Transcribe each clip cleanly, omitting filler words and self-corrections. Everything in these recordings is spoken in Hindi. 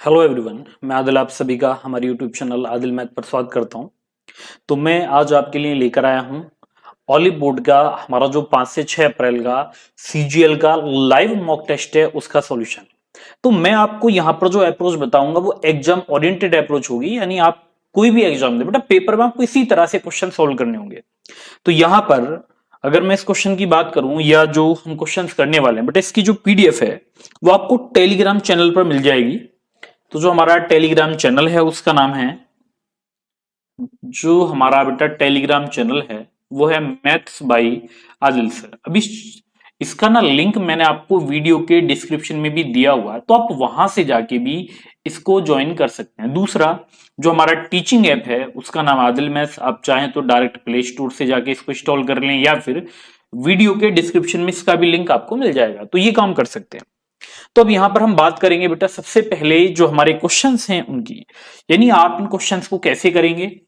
हेलो एवरीवन, मैं आदिल आप सभी का हमारे यूट्यूब चैनल आदिल मैथ पर स्वागत करता हूं। तो मैं आज आपके लिए लेकर आया हूं ऑलिव बोर्ड का हमारा जो 5 से 6 अप्रैल का सीजीएल का लाइव मॉक टेस्ट है उसका सॉल्यूशन। तो मैं आपको यहां पर जो अप्रोच बताऊंगा वो एग्जाम ओरिएंटेड अप्रोच होगी, यानी आप कोई भी एग्जाम दे बेटा पेपर में आपको इसी तरह से क्वेश्चन सोल्व करने होंगे। तो यहां पर अगर मैं इस क्वेश्चन की बात करूं या जो हम क्वेश्चंस करने वाले हैं, बट इसकी जो पीडीएफ है वो आपको टेलीग्राम चैनल पर मिल जाएगी। तो जो हमारा टेलीग्राम चैनल है उसका नाम है, जो हमारा बेटा टेलीग्राम चैनल है वो है मैथ्स बाई आदिल सर। अभी इसका ना लिंक मैंने आपको वीडियो के डिस्क्रिप्शन में भी दिया हुआ है, तो आप वहां से जाके भी इसको ज्वाइन कर सकते हैं। दूसरा जो हमारा टीचिंग ऐप है उसका नाम आदिल मैथ्स, आप चाहें तो डायरेक्ट प्ले स्टोर से जाके इसको इंस्टॉल कर लें या फिर वीडियो के डिस्क्रिप्शन में इसका भी लिंक आपको मिल जाएगा, तो ये काम कर सकते हैं। तो अब यहां पर हम बात करेंगे बेटा सबसे पहले जो हमारे क्वेश्चंस हैं उनकी, यानी आप इन क्वेश्चंस को कैसे करेंगे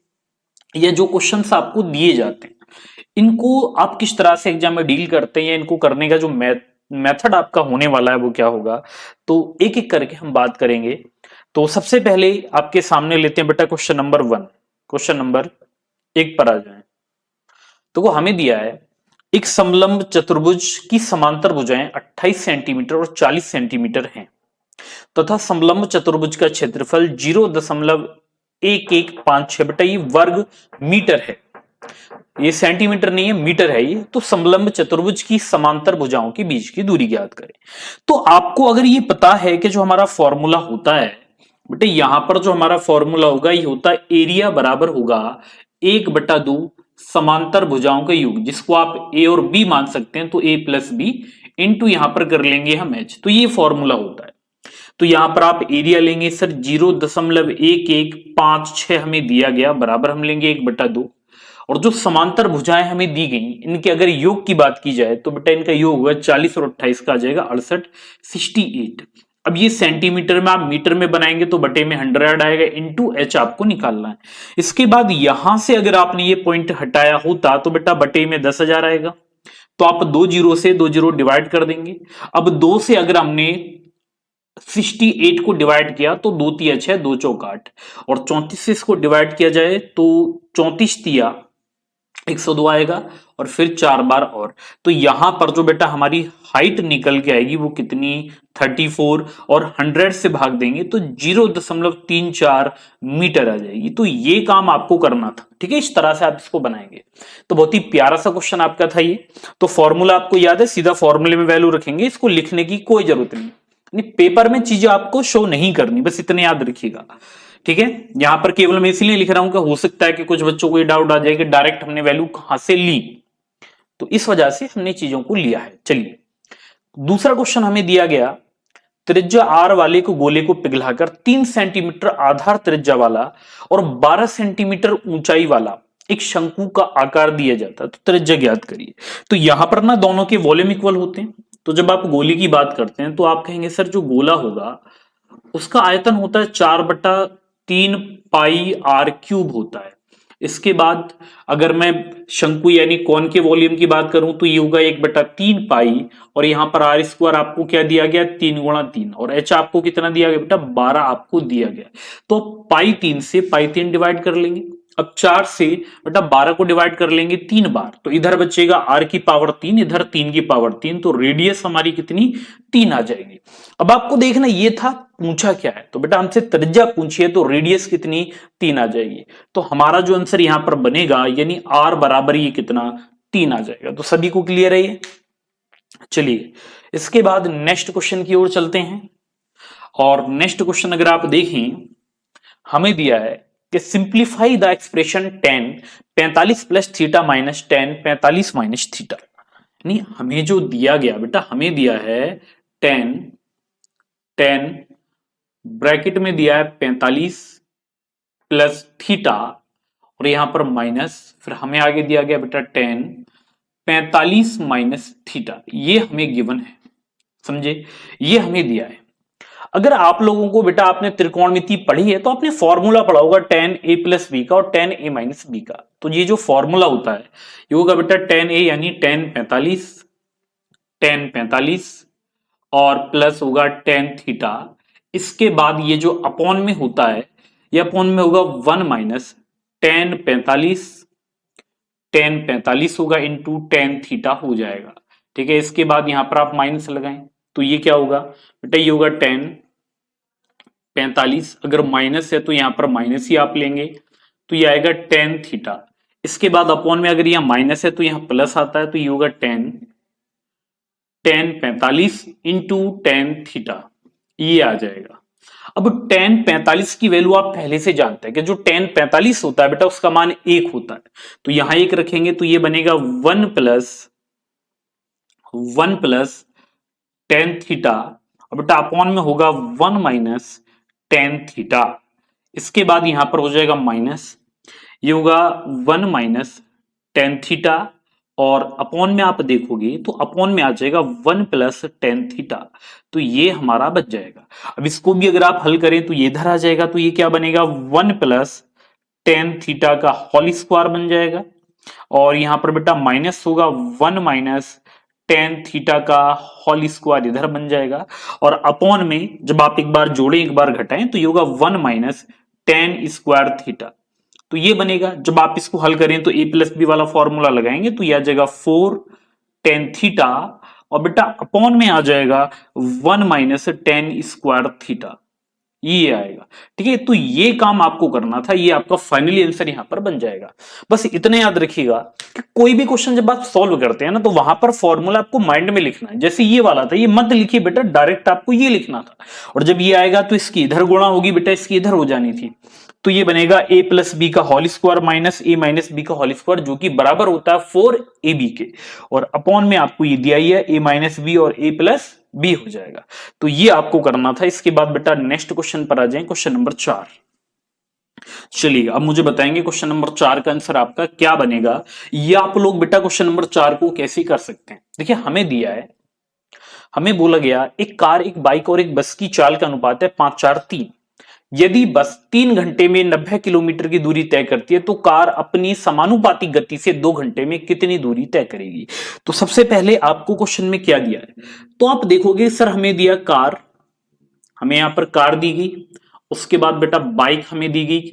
या जो क्वेश्चंस आपको दिए जाते हैं इनको आप किस तरह से एग्जाम में डील करते हैं या इनको करने का जो मेथड आपका होने वाला है वो क्या होगा, तो एक एक करके हम बात करेंगे। तो सबसे पहले आपके सामने लेते हैं बेटा क्वेश्चन नंबर 1। क्वेश्चन नंबर 1 पर आ जाए तो वो हमें दिया है एक समलंब चतुर्भुज की समांतर भुजाएं 28 सेंटीमीटर और 40 सेंटीमीटर हैं तथा समलंब चतुर्भुज का क्षेत्रफल 0.1156 बेटा ये वर्ग मीटर है। ये सेंटीमीटर नहीं है, मीटर है ये। तो समलंब चतुर्भुज की समांतर भुजाओं के बीच की दूरी ज्ञात करें। तो आपको अगर ये पता है कि जो हमारा फॉर्मूला होता है बेटे, यहां पर जो हमारा फॉर्मूला होगा ये होता है एरिया बराबर होगा 1/2 समांतर भुजाओं का योग, जिसको आप ए और बी मान सकते हैं। तो ए प्लस बी इंटू यहां पर कर लेंगे हम एच, तो ये फॉर्मूला होता है। तो यहां पर आप एरिया लेंगे सर 0.1156 हमें दिया गया, बराबर हम लेंगे 1/2। और जो समांतर भुजाएं हमें दी गई इनके अगर योग की बात की जाए तो बेटा इनका योग होगा 40 और 28 का आ जाएगा 68, 68। अब ये सेंटीमीटर में आप मीटर में बनाएंगे तो बटे में 100 आएगा, इंटू एच आपको निकालना है। इसके बाद यहां से अगर आपने ये पॉइंट हटाया होता तो बेटा बटे में 10,000 आएगा। तो आप 2 जीरो से 2 जीरो डिवाइड कर देंगे। अब 2 से अगर हमने 68 को डिवाइड किया तो 2 तिया 6, 2 चौक 8, और 34 से इसको डिवाइड किया जाए तो 34 तिया 102 आएगा, और फिर 4 बार और। तो यहां पर जो बेटा हमारी हाइट निकल के आएगी वो कितनी 34, और 100 से भाग देंगे तो 0.34 मीटर आ जाएगी। तो ये काम आपको करना था, ठीक है। इस तरह से आप इसको बनाएंगे। तो बहुत ही प्यारा सा क्वेश्चन आपका था ये। तो फॉर्मूला आपको याद है, सीधा फॉर्मूले में वैल्यू रखेंगे, इसको लिखने की कोई जरूरत नहीं। पेपर में चीजें आपको शो नहीं करनी, बस इतने याद रखिएगा, ठीक है। यहां पर केवल मैं इसलिए लिख रहा हूं कि हो सकता है कि कुछ बच्चों को ये डाउट आ जाए कि डायरेक्ट हमने वैल्यू कहां से ली, तो इस वजह से हमने चीजों को लिया है। चलिए दूसरा क्वेश्चन हमें दिया गया, त्रिज्या आर वाले को गोले को पिघलाकर 3 सेंटीमीटर आधार त्रिज्या वाला और 12 सेंटीमीटर ऊंचाई वाला एक शंकु का आकार दिया जाता है, तो त्रिज्या ज्ञात करिए। तो यहां पर ना दोनों के वॉल्यूम इक्वल होते हैं। तो जब आप गोले की बात करते हैं तो आप कहेंगे सर जो गोला होगा उसका आयतन होता है 4/3 पाई आर क्यूब होता है। इसके बाद अगर मैं शंकु यानी कौन के वॉल्यूम की बात करूं तो ये होगा 1/3 पाई, और यहां पर आर स्क्वायर आपको क्या दिया गया 3 × 3, और एच आपको कितना दिया गया बेटा 12 आपको दिया गया। तो पाई 3 से पाई 3 डिवाइड कर लेंगे। अब 4 से बेटा 12 को डिवाइड कर लेंगे 3 बार, तो इधर बचेगा r की पावर 3, इधर 3 की पावर 3, तो रेडियस हमारी कितनी 3 आ जाएगी। अब आपको देखना ये था पूछा क्या है, तो बेटा हमसे त्रिज्या पूछी है तो रेडियस कितनी 3 आ जाएगी। तो हमारा जो आंसर यहां पर बनेगा यानी r बराबर ये कितना 3 आ जाएगा। तो सभी को क्लियर है ये। चलिए इसके बाद नेक्स्ट क्वेश्चन की ओर चलते हैं। और नेक्स्ट क्वेश्चन अगर आप देखें हमें दिया है कि simplify the expression tan 45 plus theta minus tan 45 minus theta. नहीं, हमें जो दिया गया बेटा हमें दिया है tan ब्रैकेट में दिया है 45 प्लस थीटा, और यहां पर माइनस, फिर हमें आगे दिया गया बेटा tan 45 माइनस थीटा। ये हमें गिवन है, समझे, ये हमें दिया है। अगर आप लोगों को बेटा आपने त्रिकोणमिति पढ़ी है तो आपने फॉर्मूला पढ़ा होगा tan a प्लस बी का और tan a माइनस बी का। तो ये जो फॉर्मूला होता है ये होगा बेटा tan a यानी tan 45 और प्लस होगा tan थीटा इसके बाद ये जो अपॉन में होता है, ये अपॉन में होगा 1 माइनस टेन 45 होगा इंटू टेन थीटा हो जाएगा। ठीक है, इसके बाद यहां पर आप माइनस लगाएं तो ये क्या होगा बेटा, ये होगा टेन 45, अगर माइनस है तो यहां पर माइनस ही आप लेंगे तो ये आएगा टेन थीटा। इसके बाद अपॉन में अगर यहां माइनस है तो यहां प्लस आता है तो ये होगा टेन 45 इंटू टेन थीटा, ये आ जाएगा। अब टेन 45 की वैल्यू आप पहले से जानते हैं कि जो टेन 45 होता है बेटा उसका मान एक होता है, तो यहां एक रखेंगे तो ये बनेगा वन प्लस टेन थीटा, और बेटा अपॉन में होगा 1 माइनस टेन थीटा। इसके बाद यहां पर हो जाएगा माइनस, ये होगा 1 माइनस टेन थीटा, और अपॉन में आप देखोगे तो अपॉन में आ जाएगा 1 प्लस टेन थीटा, तो ये हमारा बच जाएगा। अब इसको भी अगर आप हल करें तो ये इधर आ जाएगा, तो ये क्या बनेगा 1 प्लस टेन थीटा का होल स्क्वायर बन जाएगा, और यहां पर बेटा माइनस होगा 1 माइनस टेन थीटा का होल स्क्वायर इधर बन जाएगा, और अपॉन में जब आप एक बार जोड़ें एक बार घटाएं तो ये होगा 1 माइनस टेन स्क्वायर थीटा, तो ये बनेगा। जब आप इसको हल करें तो ए प्लस बी वाला फॉर्मूला लगाएंगे तो ये आ जाएगा 4 टेन थीटा, और बेटा अपॉन में आ जाएगा 1 माइनस टेन स्क्वायर थीटा, ये आएगा। ठीक है, तो ये काम आपको करना था, ये आपका फाइनली आंसर यहां पर बन जाएगा। बस इतने याद रखिएगा कि कोई भी क्वेश्चन जब आप सॉल्व करते हैं ना तो वहां पर फॉर्मूला आपको माइंड में लिखना है। जैसे ये वाला था, ये मत लिखिए बेटा, डायरेक्ट आपको ये लिखना था, और जब ये आएगा तो इसकी इधर गुणा होगी बेटा, इसकी इधर हो जानी थी, तो ये बनेगा ए प्लस बी का होल स्क्वायर माइनस ए माइनस बी का होल स्क्वायर, जो कि बराबर होता है 4ab के, और अपॉन में आपको ये दिया ही है ए माइनस बी और ए प्लस बी हो जाएगा। तो ये आपको करना था। इसके बाद बेटा नेक्स्ट क्वेश्चन पर आ जाए, क्वेश्चन नंबर 4। चलिए अब मुझे बताएंगे क्वेश्चन नंबर 4 का आंसर आपका क्या बनेगा। ये आप लोग बेटा क्वेश्चन नंबर 4 को कैसे कर सकते हैं। देखिए हमें दिया है, हमें बोला गया एक कार एक बाइक और एक बस की चाल का अनुपात है 5-4-3। यदि बस 3 घंटे में 90 किलोमीटर की दूरी तय करती है तो कार अपनी समानुपातिक गति से 2 घंटे में कितनी दूरी तय करेगी। तो सबसे पहले आपको क्वेश्चन में क्या दिया है, तो आप देखोगे सर हमें दिया कार, हमें यहां पर कार दी गई, उसके बाद बेटा बाइक हमें दी गई,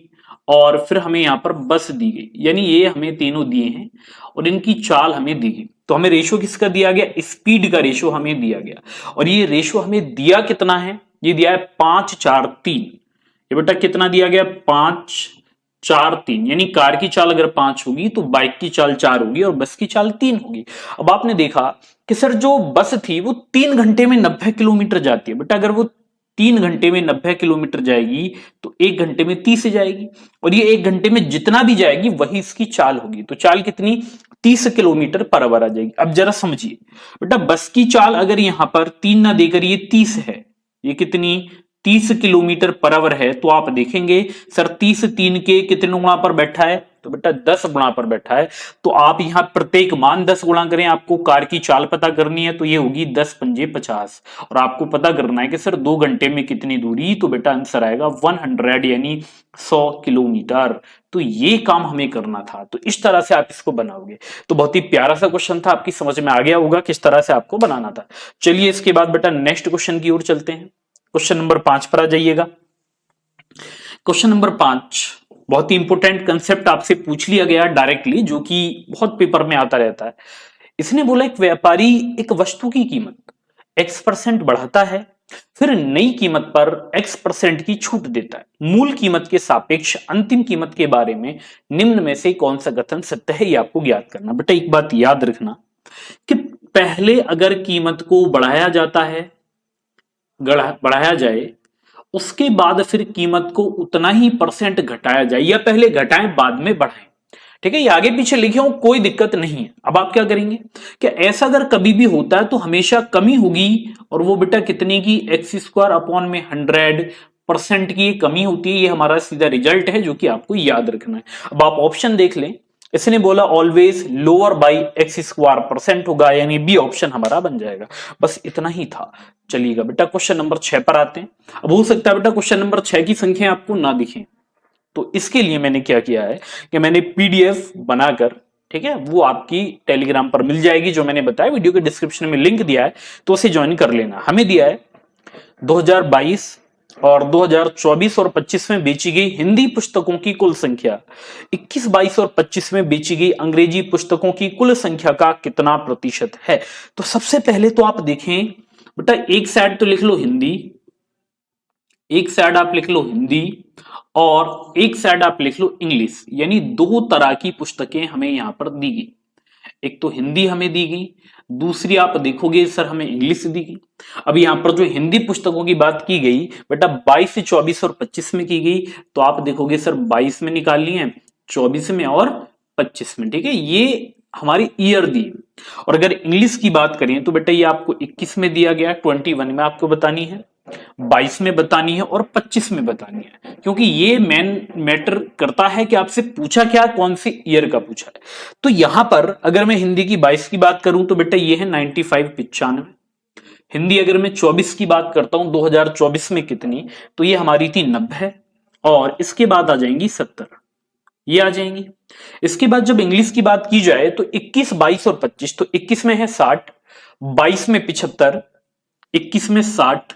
और फिर हमें यहां पर बस दी गई, यानी ये हमें तीनों दिए हैं और इनकी चाल हमें दी गई। तो हमें रेशो किसका दिया गया, स्पीड का रेशो हमें दिया गया, और ये रेशो हमें दिया कितना है, ये दिया है 5-4-3। ये बेटा कितना दिया गया, 5-4-3, यानी कार की चाल अगर 5 होगी तो बाइक की चाल 4 होगी और बस की चाल 3 होगी। अब आपने देखा कि सर जो बस थी वो 3 घंटे में 90 किलोमीटर जाती है, बेटा अगर वो 3 घंटे में 90 किलोमीटर जाएगी तो 1 घंटे में 30 जाएगी, और ये 1 घंटे में जितना भी जाएगी वही इसकी चाल होगी। तो चाल कितनी, 30 किलोमीटर पर आवर आ जाएगी। अब जरा समझिए बेटा, बस की चाल अगर यहां पर 3 ना देकर ये 30 है, ये कितनी 30 किलोमीटर पर आवर है, तो आप देखेंगे सर 30 3 के कितने गुणा पर बैठा है, तो बेटा 10 गुणा पर बैठा है। तो आप यहां प्रत्येक मान 10 गुणा करें, आपको कार की चाल पता करनी है तो ये होगी 10 पंजे 50, और आपको पता करना है कि सर 2 घंटे में कितनी दूरी, तो बेटा आंसर आएगा 100 यानी 100 किलोमीटर। तो ये काम हमें करना था, तो इस तरह से आप इसको बनाओगे। तो बहुत ही प्यारा सा क्वेश्चन था, आपकी समझ में आ गया होगा किस तरह से आपको बनाना था। चलिए इसके बाद बेटा नेक्स्ट क्वेश्चन की ओर चलते हैं। क्वेश्चन नंबर 5 पर आ जाइएगा। क्वेश्चन नंबर 5 बहुत ही इंपॉर्टेंट कंसेप्ट आपसे पूछ लिया गया डायरेक्टली, जो कि बहुत पेपर में आता रहता है। इसने बोला एक व्यापारी एक वस्तु की कीमत X% बढ़ाता है, फिर नई कीमत पर X% की छूट देता है। मूल कीमत के सापेक्ष अंतिम कीमत के बारे में निम्न में से कौन सा कथन सत्य है, ये आपको ज्ञात करना। बेटा एक बात याद रखना कि पहले अगर कीमत को बढ़ाया जाता है, बढ़ाया जाए, उसके बाद फिर कीमत को उतना ही परसेंट घटाया जाए, या पहले घटाएं बाद में बढ़ाएं, ठीक है, ये आगे पीछे लिखे हो कोई दिक्कत नहीं है। अब आप क्या करेंगे कि ऐसा अगर कभी भी होता है तो हमेशा कमी होगी, और वो बेटा कितने की, x² अपॉन में 100% की कमी होती है। ये हमारा सीधा रिजल्ट है जो कि आपको याद रखना है। अब आप ऑप्शन देख लें, इसने बोला ऑलवेज लोअर बाई x² होगा, यानी बी ऑप्शन हमारा बन जाएगा। बस इतना ही था। चलिएगा बेटा क्वेश्चन नंबर 6 पर आते हैं। अब हो सकता है बेटा क्वेश्चन नंबर 6 की संख्या आपको ना दिखे, तो इसके लिए मैंने क्या किया है कि मैंने पीडीएफ बनाकर, ठीक है, वो आपकी टेलीग्राम पर मिल जाएगी, जो मैंने बताया वीडियो के डिस्क्रिप्शन में लिंक दिया है, तो उसे ज्वाइन कर लेना। हमें दिया है 2022 और 2024 और 25 में बेची गई हिंदी पुस्तकों की कुल संख्या 21, 22 और 25 में बेची गई अंग्रेजी पुस्तकों की कुल संख्या का कितना प्रतिशत है? तो सबसे पहले तो आप देखें बेटा, एक साइड तो लिख लो हिंदी, एक साइड आप लिख लो हिंदी और एक साइड आप लिख लो इंग्लिश, यानी दो तरह की पुस्तकें हमें यहां पर दी गई। एक तो हिंदी हमें दी गई, दूसरी आप देखोगे सर हमें इंग्लिश दी गई। अब यहां पर जो हिंदी पुस्तकों की बात की गई बेटा 22, 24 और 25 में की गई, तो आप देखोगे सर 22 में निकाल लिए, 24 में और 25 में, ठीक है, ये हमारी ईयर दी। और अगर इंग्लिश की बात करें तो बेटा ये आपको 21 में दिया गया, 21 में आपको बतानी है, 22 में बतानी है और 25 में बतानी है, क्योंकि ये मेन मैटर करता है कि आपसे पूछा क्या, कौन सी ईयर का पूछा है। तो यहां पर अगर मैं हिंदी की 22 की बात करूं तो बेटा ये है 95, 95। हिंदी अगर मैं 24 की बात करता हूं 2024 में कितनी, तो ये हमारी थी 90 और इसके बाद आ जाएंगी 70, ये आ जाएंगी। इसके बाद जब इंग्लिश की बात की जाए तो 21, 22 और 25, तो 21 में है 60, 22 में 75, 21 में 60,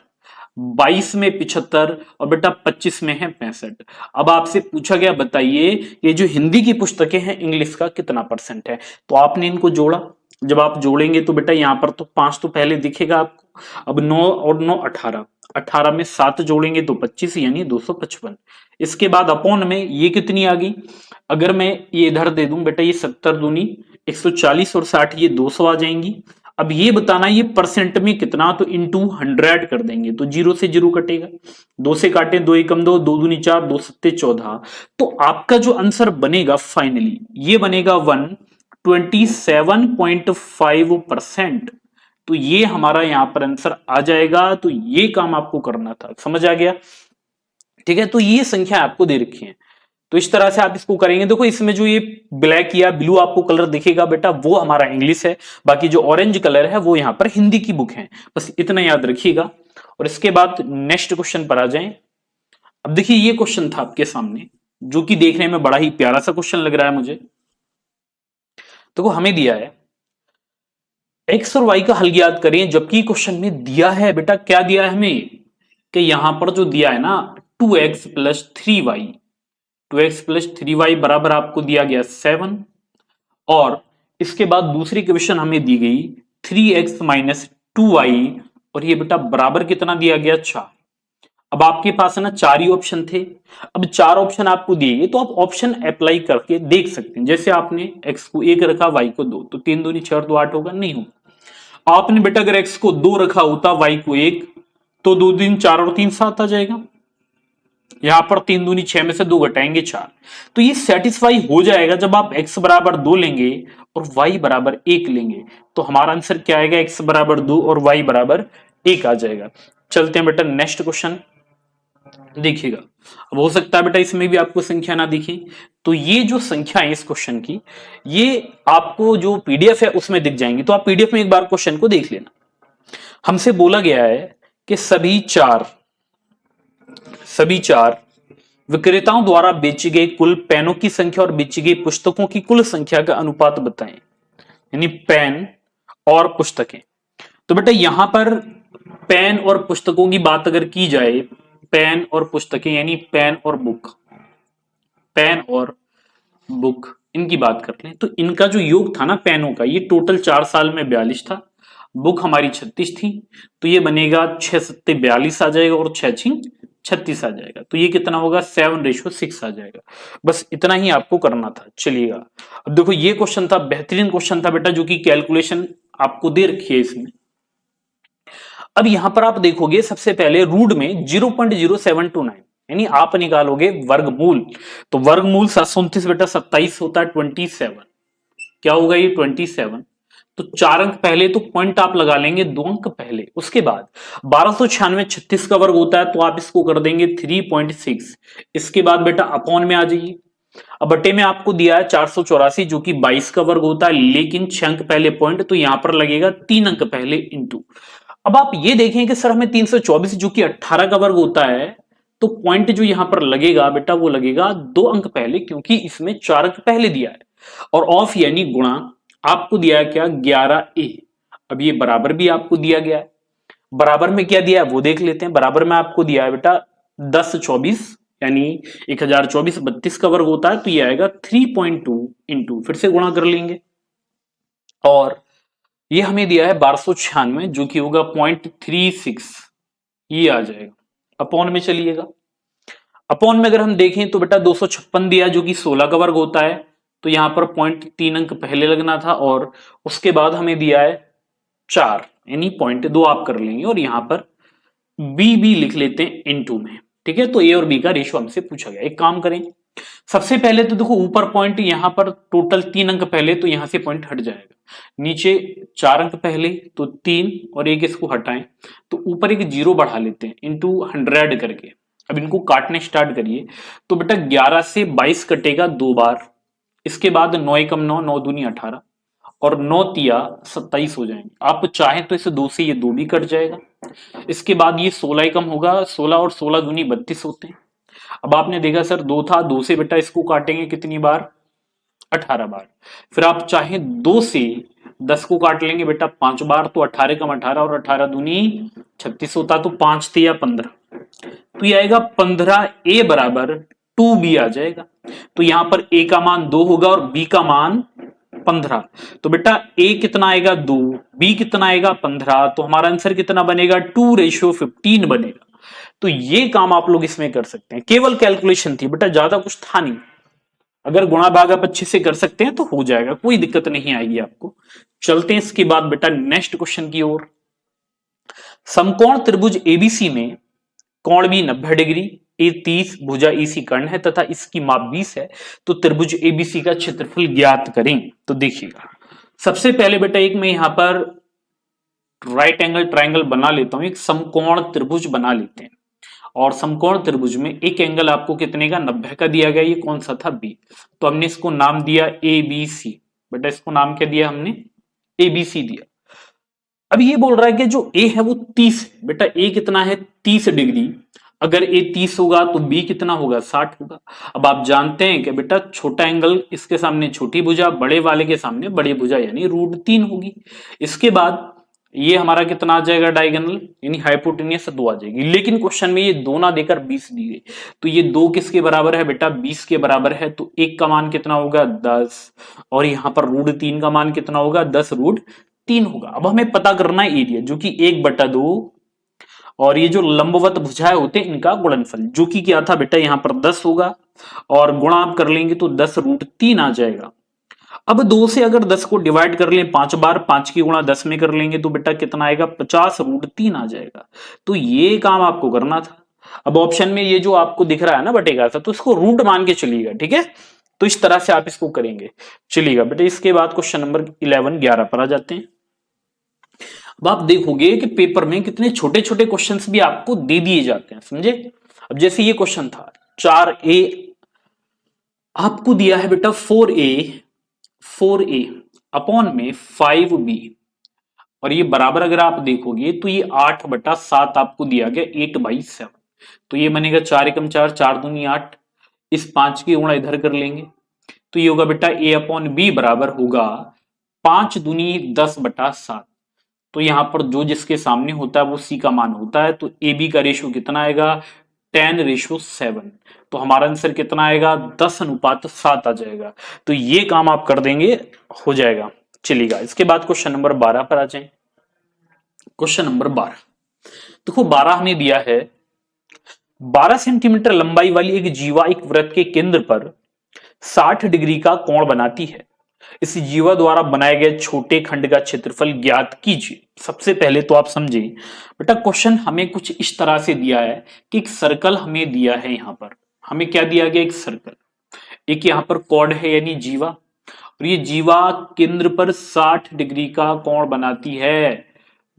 22 में 75 और बेटा 25 में है 65। अब आपसे पूछा गया बताइए ये जो हिंदी की पुस्तकें हैं इंग्लिश का कितना परसेंट है, तो आपने इनको जोड़ा। जब आप जोड़ेंगे तो बेटा यहां पर तो 5 तो पहले दिखेगा आपको, अब 9 और 9 18, 18 में 7 जोड़ेंगे तो 25 यानी 255। इसके बाद अपॉन में ये कितनी आ गई, अगर मैं ये इधर दे दूं बेटा ये 70 दूनी 140 और 60 ये 200 आ जाएंगी। अब ये बताना ये परसेंट में कितना, तो इंटू 100 कर देंगे तो जीरो से जीरो कटेगा, दो से काटे दो एकम दो, दो दूनी चार, दो सत्ते 14। तो आपका जो आंसर बनेगा फाइनली ये बनेगा 127.5%। तो ये हमारा यहां पर आंसर आ जाएगा। तो ये काम आपको करना था, समझ आ गया, ठीक है। तो ये संख्या आपको दे रखी है, तो इस तरह से आप इसको करेंगे। देखो इसमें जो ये ब्लैक या ब्लू आपको कलर दिखेगा बेटा वो हमारा इंग्लिश है, बाकी जो ऑरेंज कलर है वो यहां पर हिंदी की बुक है, बस इतना याद रखिएगा। और इसके बाद नेक्स्ट क्वेश्चन पर आ जाएं। अब देखिए ये क्वेश्चन था आपके सामने जो कि देखने में बड़ा ही प्यारा सा क्वेश्चन लग रहा है मुझे। देखो हमें दिया है एक्स और वाई का हल ज्ञात करें, जबकि क्वेश्चन में दिया है बेटा क्या दिया है हमें कि यहां पर जो दिया है ना 2x plus 3y, 2x plus 3y बराबर आपको दिया गया 7, और इसके बाद दूसरी क्वेश्चन हमें दी गई 3x माइनस 2y, और ये बेटा बराबर कितना दिया गया 4। अब आपके पास है ना 4 ही ऑप्शन थे, अब 4 ऑप्शन आपको दिए गए तो आप ऑप्शन अप्लाई करके देख सकते हैं। जैसे आपने x को 1 रखा y को 2, तो 3 दूनी 6 तो 8 होगा, नहीं होगा। आपने बेटा अगर x को 2 रखा होता y को 1, तो 2 दिन 4 और 3 7 आ जाएगा। यहां पर 3 दूनी 6 में से 2 घटाएंगे 4, तो ये सेटिस्फाई हो जाएगा जब आप x बराबर 2 लेंगे और y बराबर 1 लेंगे। तो हमारा आंसर क्या आएगा, x बराबर 2 और y बराबर 1 आ जाएगा। चलते हैं बेटा नेक्स्ट क्वेश्चन देखिएगा। अब हो सकता है बेटा इसमें भी आपको संख्या ना दिखे, तो ये जो संख्या है इस क्वेश्चन की ये आपको जो पीडीएफ है उसमें दिख जाएंगी, तो आप पीडीएफ में एक बार क्वेश्चन को देख लेना। हमसे बोला गया है कि सभी चार विक्रेताओं द्वारा बेची गई कुल पेनों की संख्या और बेची गई पुस्तकों की कुल संख्या का अनुपात बताएं, यानी पेन और पुस्तकें। तो बेटा यहां पर पेन और पुस्तकों की बात अगर की जाए, पेन और पुस्तकें यानी पेन और बुक, पेन और बुक इनकी बात कर लें तो इनका जो योग था ना पेनों का, ये टोटल 4 साल में 42 था, बुक हमारी 36 थी, तो ये बनेगा 6 सत्ते 42 आ जाएगा और 6 छीं 36 आ जाएगा। तो ये कितना होगा 7:6 आ जाएगा। बस इतना ही आपको करना था। चलिएगा अब देखो ये क्वेश्चन था, बेहतरीन क्वेश्चन था बेटा, जो कि कैलकुलेशन आपको दे रखी है इसमें। अब यहां पर आप देखोगे सबसे पहले रूट में 0.0729 यानी आप निकालोगे वर्गमूल, तो वर्गमूल 729 बेटा 27 होता है 27, क्या होगा ये 27। तो 4 अंक पहले, तो पॉइंट आप लगा लेंगे 2 अंक पहले। उसके बाद 1296 36 का वर्ग होता है, तो आप इसको कर देंगे 3.6। इसके बाद बेटा अपॉन में आ जाइए। अब बटे में आपको दिया है 484 जो कि 22 का वर्ग होता है, लेकिन 6 अंक पहले पॉइंट, तो यहां पर लगेगा 3 अंक पहले इंटू। अब आप ये देखें कि सर हमें 324 जो कि 18 का वर्ग होता है, तो पॉइंट जो यहां पर लगेगा बेटा वो लगेगा 2 अंक पहले, क्योंकि इसमें 4 अंक पहले दिया है। और ऑफ यानी गुणा आपको दिया है क्या 11a। अब ये बराबर भी आपको दिया गया है, बराबर में क्या दिया है वो देख लेते हैं। बराबर में आपको दिया है बेटा 10 24 यानी 1024 32 का वर्ग होता है, तो ये आएगा 3.2 इंटू, फिर से गुणा कर लेंगे, और ये हमें दिया है 1296 जो कि होगा 0.36, ये आ जाएगा। अपॉन में चलिएगा, अपॉन में अगर हम देखें तो बेटा 256 दिया जो कि 16 का वर्ग होता है, तो यहां पर 0.3 अंक पहले लगना था, और उसके बाद हमें दिया है 4 यानी 0.2 आप कर लेंगे, और यहां पर बी लिख लेते हैं इनटू में। ठीक है, तो ए और बी का रेशियो हमसे पूछा गया। एक काम करें, सबसे पहले तो देखो ऊपर पॉइंट, यहां पर टोटल 3 अंक पहले, तो यहां से पॉइंट हट जाएगा। नीचे 4 अंक पहले तो 3 और एक इसको हटाएं, तो ऊपर एक जीरो बढ़ा लेते हैं इंटू 100 करके। अब इनको काटने स्टार्ट करिए, तो बेटा 11 से 22 कटेगा 2 बार, इसके बाद 9 एकम 9, 9 दूनी 18, और 9 तिया 27 हो जाएंगे। आप चाहें तो इसे 2 से ये 2 भी कट जाएगा। इसके बाद ये 16 एकम होगा, 16 और 16 दूनी 32 होते हैं। अब आपने देखा सर 2 था, 2 से बेटा इसको काटेंगे कितनी बार, 18 बार। फिर आप चाहें 2 से 10 को काट लेंगे बेटा 5 बार, तो 18 कम 18 और 18 दूनी 36 होता, तो 5 तिया 15, तो ये आएगा 15 ए बराबर 2b आ जाएगा। तो यहां पर ए का मान 2 होगा और बी का मान 15, तो बेटा ए कितना आएगा 2, बी कितना आएगा 15, तो हमारा आंसर कितना बनेगा 2:15 बनेगा। तो ये काम आप लोग इसमें कर सकते हैं, केवल कैलकुलेशन थी बेटा, ज्यादा कुछ था नहीं। अगर गुणा भाग आप अच्छे से कर सकते हैं तो हो जाएगा, कोई दिक्कत नहीं आएगी आपको। चलते हैं इसके बाद बेटा नेक्स्ट क्वेश्चन की ओर। समकोण त्रिभुज एबीसी में कोण भी 90 डिग्री, ए 30, भुजा ईसी कर्ण है तथा इसकी माप 20 है, तो त्रिभुज एबीसी का क्षेत्रफल ज्ञात करें। तो देखिएगा, सबसे पहले बेटा एक मैं यहां पर राइट एंगल ट्राइंगल बना लेता हूं, एक समकोण त्रिभुज बना लेते हैं, और समकोण त्रिभुज में एक एंगल आपको कितने का 90 का दिया गया, ये कौन सा था बी, तो हमने इसको नाम दिया ए बी सी। बेटा इसको नाम क्या दिया हमने, ए बी सी दिया। अब ये बोल रहा है कि जो ए है वो 30 है। बेटा ए कितना है 30 डिग्री, अगर ए 30 होगा तो बी कितना होगा 60 होगा। अब आप जानते हैं कि बेटा छोटा एंगल इसके सामने छोटी भुजा, बड़े वाले के सामने बड़ी भुजा यानी √3 होगी। इसके बाद ये हमारा कितना आ जाएगा डायगोनल यानी हाइपोटेनियस 2 आ जाएगी। लेकिन क्वेश्चन में ये 2 ना देकर 20 दी गई, तो ये 2 किसके बराबर है बेटा 20 के बराबर है, तो एक का मान कितना होगा 10, और यहां पर √3 का मान कितना होगा 10√3 होगा। अब हमें पता करना है एरिया, जो कि 1/2 और ये जो लंबवत भुजाएं होते हैं इनका गुणनफल, जो कि क्या था बेटा यहाँ पर 10 होगा, और गुणा आप कर लेंगे तो 10√3 आ जाएगा। अब 2 से अगर 10 को डिवाइड कर लें 5 बार, 5 की गुणा 10 में कर लेंगे तो बेटा कितना आएगा 50√3 आ जाएगा। तो ये काम आपको करना था। अब ऑप्शन में ये जो आपको दिख रहा है ना बटेगा सा, तो इसको रूट मान के चलिएगा, ठीक है, तो इस तरह से आप इसको करेंगे। चलिएगा बेटा इसके बाद क्वेश्चन नंबर 11 पर आ जाते हैं। अब आप देखोगे कि पेपर में कितने छोटे छोटे क्वेश्चंस भी आपको दे दिए जाते हैं, समझे। अब जैसे ये क्वेश्चन था 4a, आपको दिया है बेटा 4a अपॉन में 5b, और ये बराबर अगर आप देखोगे तो ये 8/7 आपको दिया गया 8/7, तो ये बनेगा 4 एकम 4, 4 दूनी 8, इस 5 की गुणा इधर कर लेंगे तो ये होगा बेटा a अपॉन बी बराबर होगा 5 दूनी 10/7। तो यहां पर जो जिसके सामने होता है वो सी का मान होता है, तो ए बी का रेशियो कितना आएगा 10:7, तो हमारा आंसर कितना आएगा 10:7 आ जाएगा। तो ये काम आप कर देंगे, हो जाएगा। चलिएगा इसके बाद क्वेश्चन नंबर 12 पर आ जाए। क्वेश्चन नंबर 12 देखो, 12 हमें दिया है 12 सेंटीमीटर लंबाई वाली एक जीवा एक वृत्त के केंद्र पर 60 डिग्री का कोण बनाती है। इस जीवा द्वारा बनाए गए छोटे खंड का क्षेत्रफल ज्ञात कीजिए। सबसे पहले तो आप समझे बेटा क्वेश्चन हमें कुछ इस तरह से दिया है कि एक सर्कल हमें दिया है, यहां पर हमें क्या दिया गया एक सर्कल, एक यहां पर कॉर्ड है यानी जीवा, और ये जीवा केंद्र पर 60 डिग्री का कोण बनाती है।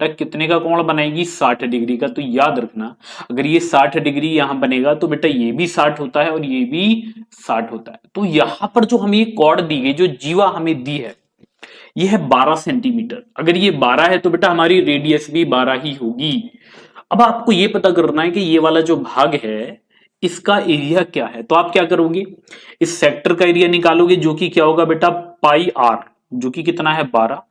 कितने का कोण बनाएगी 60 डिग्री का, तो याद रखना अगर ये 60 डिग्री यहां बनेगा तो बेटा ये भी 60 होता है और ये भी 60 होता है। तो यहां पर जो हमें कॉर्ड दी गई, जो जीवा हमें दी है, ये है 12 सेंटीमीटर। अगर ये 12 है तो बेटा हमारी रेडियस भी 12 ही होगी। अब आपको ये पता करना है कि ये वाला जो भाग है इसका एरिया क्या है, तो आप क्या करोगे इस सेक्टर का एरिया निकालोगे, जो कि क्या होगा बेटा पाई आर, जो कि कितना है 12,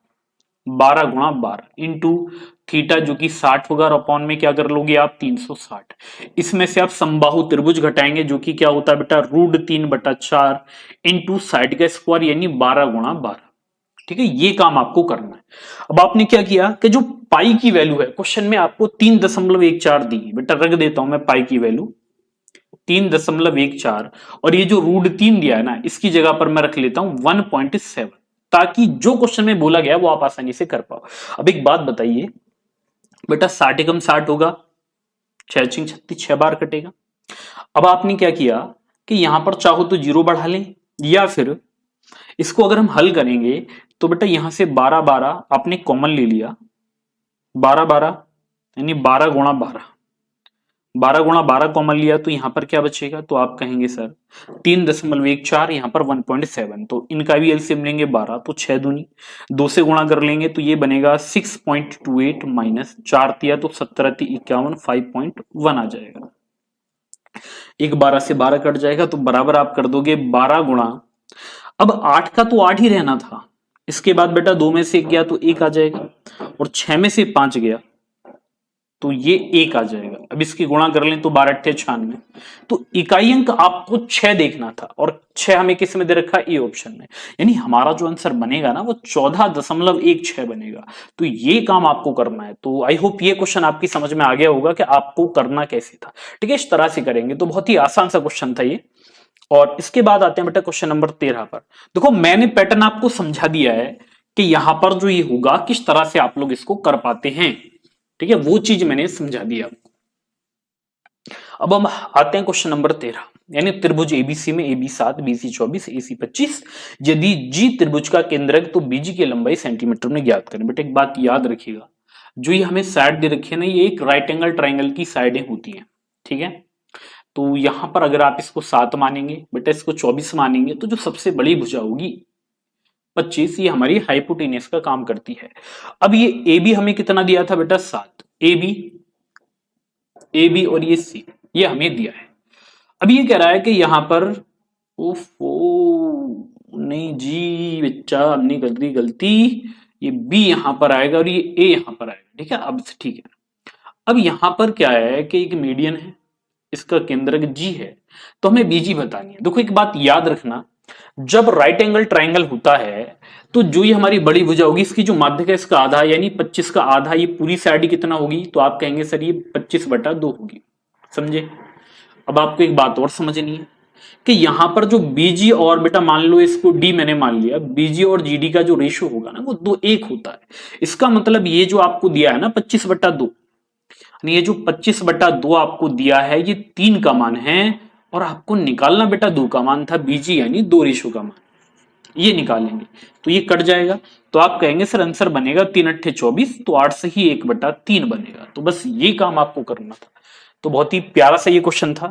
12 गुणा 12 इंटू थीटा जो कि 60 होगा, और अपॉन में क्या कर लोगे आप 360। इसमें से आप समबाहु त्रिभुज घटाएंगे जो कि क्या होता है बेटा √3/4 इंटू 60 का स्क्वायर यानी 12 गुणा 12। ठीक है, ये काम आपको करना है। अब आपने क्या किया कि जो पाई की वैल्यू है क्वेश्चन में आपको 3.14 दी, बेटा रख देता हूं मैं पाई की वैल्यू 3.14, और ये जो √3 दिया है ना इसकी जगह पर मैं रख लेता हूं 1.7, ताकि जो क्वेश्चन में बोला गया वो आप आसानी से कर पाओ। अब एक बात बताइए बेटा 60 एकम 60 होगा, 6×36 6 बार कटेगा। अब आपने क्या किया कि यहां पर चाहो तो जीरो बढ़ा लें, या फिर इसको अगर हम हल करेंगे तो बेटा यहां से 12 12 आपने कॉमन ले लिया, 12 12 यानी 12 गुणा 12, 12 गुणा 12 कॉमन लिया तो यहां पर क्या बचेगा, तो आप कहेंगे सर 3.14 यहां पर 1.7, तो इनका भी एलसीएम लेंगे 12 तो 6 दूनी 2 से गुणा कर लेंगे तो ये बनेगा 6.28 माइनस 4 तिया तो 17 × 51 5.1 आ जाएगा। एक 12 से 12 कट जाएगा तो बराबर आप कर दोगे 12 गुणा, अब 8 का तो 8 ही रहना था, इसके बाद बेटा 2 में से 1 गया तो 1 आ जाएगा, और 6 में से 5 गया तो ये 1 आ जाएगा। अब इसकी गुणा कर लें तो 12 × 8 = 96, तो इकाई अंक आपको 6 देखना था और 6 हमें किस में दे रखा है, ए ऑप्शन में, यानी हमारा जो आंसर बनेगा ना वो 14.16 बनेगा। तो ये काम आपको करना है। तो आई होप ये क्वेश्चन आपकी समझ में आ गया होगा कि आपको करना कैसे था। ठीक है, इस तरह से करेंगे तो बहुत ही आसान सा क्वेश्चन था ये। और इसके बाद आते हैं बेटा क्वेश्चन नंबर 13 पर। देखो मैंने पैटर्न आपको समझा दिया है कि यहां पर जो ये होगा किस तरह से आप लोग इसको कर पाते हैं। ठीक है, वो चीज मैंने समझा दिया आपको। अब हम आते हैं क्वेश्चन नंबर 13, यानी त्रिभुज एबीसी में AB 7 BC 24 AC 25 यदि G त्रिभुज का केंद्र है तो BG की लंबाई सेंटीमीटर में ज्ञात करें। बेटा एक बात याद रखिएगा, जो ये हमें साइड दे रखी है ना, ये एक राइट एंगल ट्राइंगल की साइडें होती हैं। ठीक है, तो यहां पर अगर आप इसको 7 मानेंगे, बेटा इसको 24 मानेंगे, तो जो सबसे बड़ी भुजा होगी 25, ये हमारी हाइपोटेनियस का काम करती है। अब ये ए बी हमें कितना दिया था बेटा 7, ए बी और ये सी ये हमें दिया है। अब ये कह रहा है कि यहां पर ओफो नहीं जी बच्चा हमने गलती, ये बी यहां पर आएगा और ये ए यहां पर आएगा। ठीक है, अब ठीक है। अब यहां पर क्या है कि एक मीडियन है, इसका केंद्रक जी है, तो हमें बीजी बतानी है। देखो एक बात याद रखना, जब राइट एंगल ट्राइंगल होता है तो जो ये हमारी बड़ी भुजा होगी इसकी जो माध्य है इसका आधा यानी 25 का आधा, ये पूरी साइड कितना होगी, तो आप कहेंगे सर ये 25/2 होगी। समझे? अब आपको एक बात और समझनी है कि यहां पर जो बीजी और बेटा मान लो इसको डी मैंने मान लिया, बीजी और जीडी का जो रेशियो होगा ना वो 2:1 होता है। इसका मतलब ये जो आपको दिया है ना 25/2, ये जो 25/2 आपको दिया है ये 3 का मान है, और आपको निकालना बेटा 2 का मान था, बीजी यानी 2 रेशो का मान, ये निकालेंगे तो ये कट जाएगा। तो आप कहेंगे सर आंसर बनेगा 3×8 = 24, तो 8 से ही 1/3 बनेगा। तो बस ये काम आपको करना था। तो बहुत ही प्यारा सा ये क्वेश्चन था।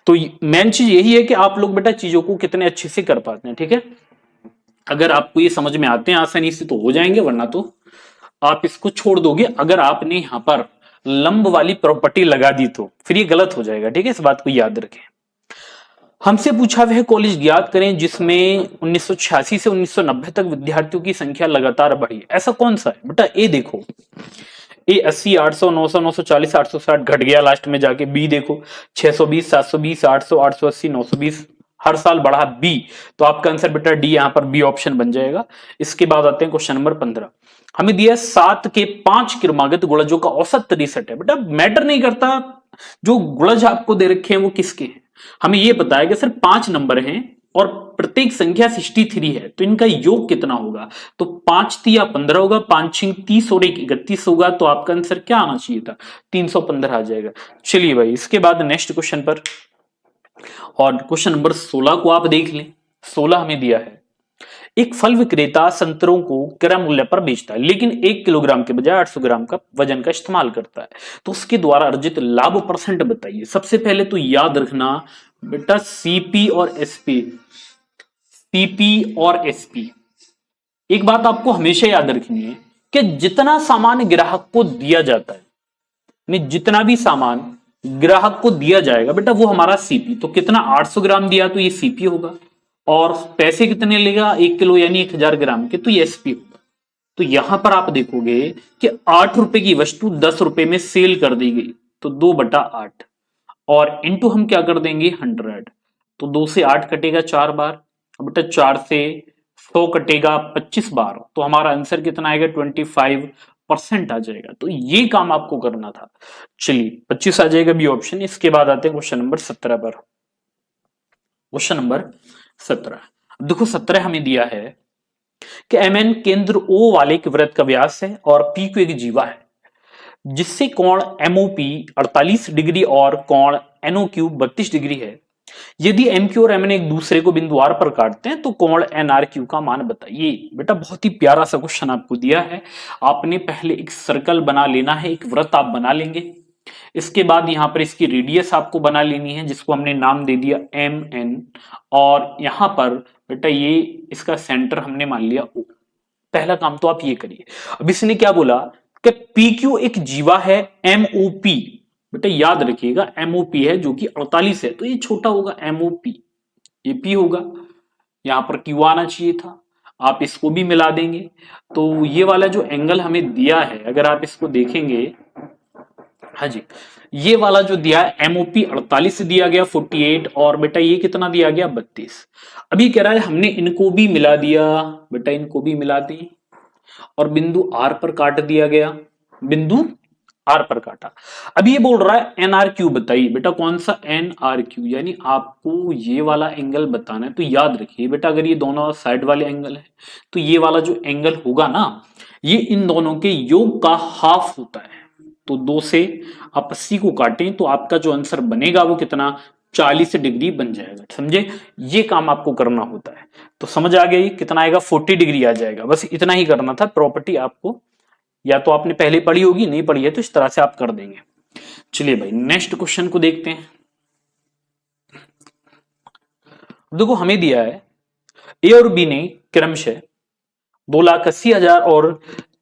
तो मेन चीज यही है कि आप लोग बेटा चीजों को कितने अच्छे से कर पाते हैं। ठीक है, अगर आपको ये समझ में आते हैं आसानी से तो हो जाएंगे, वरना तो आप इसको छोड़ दोगे। अगर आपने यहां पर लंब वाली प्रॉपर्टी लगा दी तो फिर ये गलत हो जाएगा। ठीक है, इस बात को याद रखें। हमसे पूछा वह कॉलेज ज्ञात करें जिसमें 1986 से 1990 तक विद्यार्थियों की संख्या लगातार बढ़ी। ऐसा कौन सा है बेटा? ए देखो, ए 80 800 900 940 860 घट गया लास्ट में जाके। बी देखो 620 720 800 880 920 हर साल बढ़ा बी, तो आपका आंसर बेटा डी यहां पर बी ऑप्शन बन जाएगा। इसके बाद आते हैं क्वेश्चन नंबर 15। हमें दिया 7 के 5 क्रमागत गुणजों का औसत 63 है। बेटा मैटर नहीं करता जो गुणज आपको दे रखे हैं वो किसके हैं, हमें ये पता है कि सर 5 नंबर हैं और प्रत्येक संख्या 63 है, तो इनका योग कितना होगा, तो 5 × 15 होगा, 5 × 30 और 1 31 होगा। तो आपका आंसर क्या आना चाहिए था, 315 आ जाएगा। चलिए भाई, इसके बाद नेक्स्ट क्वेश्चन पर, और क्वेश्चन नंबर 16 को आप देख लें। 16 हमें दिया है एक फल विक्रेता संतरों को क्रय मूल्य पर बेचता है, लेकिन 1 किलोग्राम के बजाय 800 ग्राम का वजन का इस्तेमाल करता है, तो उसके द्वारा अर्जित लाभ परसेंट बताइए। सबसे पहले तो याद रखना बेटा सीपी और एसपी, सीपी और एसपी, एक बात आपको हमेशा याद रखनी है कि जितना सामान ग्राहक को दिया जाता है, जितना भी सामान ग्राहक को दिया जाएगा बेटा वो हमारा सीपी। तो कितना 800 ग्राम दिया तो ये सीपी होगा, और पैसे कितने लेगा 1 किलो यानी 1000 ग्राम के, तो ये एसपी होगा। तो यहां पर आप देखोगे कि 8 रुपए की वस्तु 10 रुपए में सेल कर दी गई, तो 2/8 और इंटू हम क्या कर देंगे 100। तो 2 से 8 कटेगा 4 बार, बेटा 4 से 100 कटेगा 25 बार, तो हमारा आंसर कितना आएगा 25% आ जाएगा। तो ये काम आपको करना था। चलिए 25 आ जाएगा बी ऑप्शन। इसके बाद आते हैं क्वेश्चन नंबर 17 पर। क्वेश्चन नंबर 17 देखो, 17 हमें दिया है कि एमएन केंद्र ओ वाले एक वृत्त का व्यास है और पी क्यू एक जीवा है जिससे कोण एमओपी 48 डिग्री और कोण एनओक्यू 32 डिग्री है। यदि एम क्यू और एम एन एक दूसरे को बिंदु आर पर काटते हैं तो कोण एन आर क्यू का मान बताइए। बेटा बहुत ही प्यारा सा क्वेश्चन आपको दिया है। आपने पहले एक सर्कल बना लेना है, एक वृत्त आप बना लेंगे। इसके बाद यहां पर इसकी रेडियस आपको बना लेनी है जिसको हमने नाम दे दिया एम एन, और यहां पर बेटा ये इसका सेंटर हमने मान लिया ओ। पहला काम तो आप ये करिए। अब इसने क्या बोला कि पी क्यू एक जीवा है एमओपी, बेटा याद रखिएगा एमओपी है जो कि 48 है, तो ये छोटा होगा एमओपी, ये पी होगा, यहां पर क्यू आना चाहिए था, आप इसको भी मिला देंगे। तो ये वाला जो एंगल हमें दिया है अगर आप इसको देखेंगे, हाँ जी, ये वाला जो दिया है एमओपी 48 दिया गया 48, और बेटा ये कितना दिया गया 32। अभी कह रहा है हमने इनको भी मिला दिया, बेटा इनको भी मिला दी और बिंदु आर पर काट दिया गया, बिंदु आर पर काटा। अब ये बोल रहा है एन आर क्यू बताइए। बेटा कौन सा एन आर क्यू, यानी आपको ये वाला एंगल बताना है। तो याद रखिए बेटा अगर ये दोनों साइड वाले एंगल है तो ये वाला जो एंगल होगा ना ये इन दोनों के योग का हाफ होता है। तो 2 से आप 80 को काटें तो आपका जो आंसर बनेगा वो कितना 40 डिग्री बन जाएगा। समझे, ये काम आपको करना होता है। तो समझ आ गई कितना आएगा 40 डिग्री आ जाएगा। बस इतना ही करना था। प्रॉपर्टी आपको या तो आपने पहले पढ़ी होगी, नहीं पढ़ी है तो इस तरह से आप कर देंगे। चलिए भाई नेक्स्ट क्वेश्चन को देखते हैं। देखो हमें दिया है ए और बी ने क्रमशः 2,80,000 और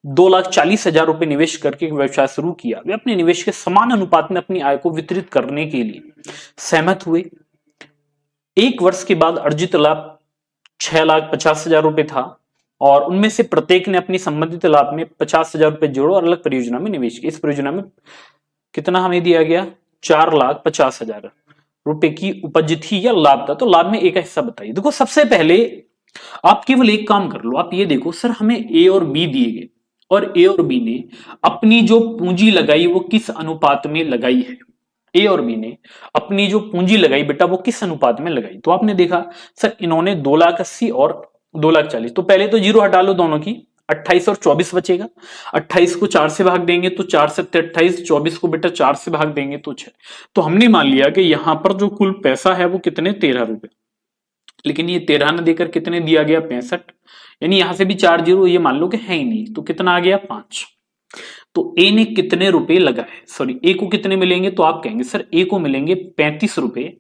2,40,000 रुपए निवेश करके एक व्यवसाय शुरू किया। वे अपने निवेश के समान अनुपात में अपनी आय को वितरित करने के लिए सहमत हुए। 1 वर्ष के बाद अर्जित लाभ 6,50,000 रुपए था और उनमें से प्रत्येक ने अपनी संबंधित लाभ में 50,000 रुपए जोड़ो और अलग परियोजना में निवेश किया। इस परियोजना में कितना हमें दिया गया 4,50,000 रुपए की उपज थी या लाभ था। तो लाभ में एक हिस्सा बताइए। देखो सबसे पहले आप केवल एक काम कर लो, आप ये देखो सर हमें ए और बी दिए गए और ए और बी ने अपनी जो पूंजी लगाई वो किस अनुपात में लगाई है। ए और बी ने अपनी जो पूंजी लगाई बेटा वो किस अनुपात में लगाई। तो आपने देखा सर इन्होंने 2,80,000 और 2,40,000, तो पहले तो जीरो हटा लो दोनों की, 28 और 24 बचेगा। 28 को 4 से भाग देंगे तो 4 से 28, 24 को बेटा 4 से भाग देंगे तो 6। तो हमने मान लिया कि यहां पर जो कुल पैसा है वो कितने 13 रुपए, लेकिन ये 13 न देकर कितने दिया गया 65, यानी यहां से भी 4 जीरो ये मान लो कि है ही नहीं, तो कितना आ गया 5। तो ए ने कितने रुपए लगाए, सॉरी ए को कितने मिलेंगे, तो आप कहेंगे सर ए को मिलेंगे 35 रुपए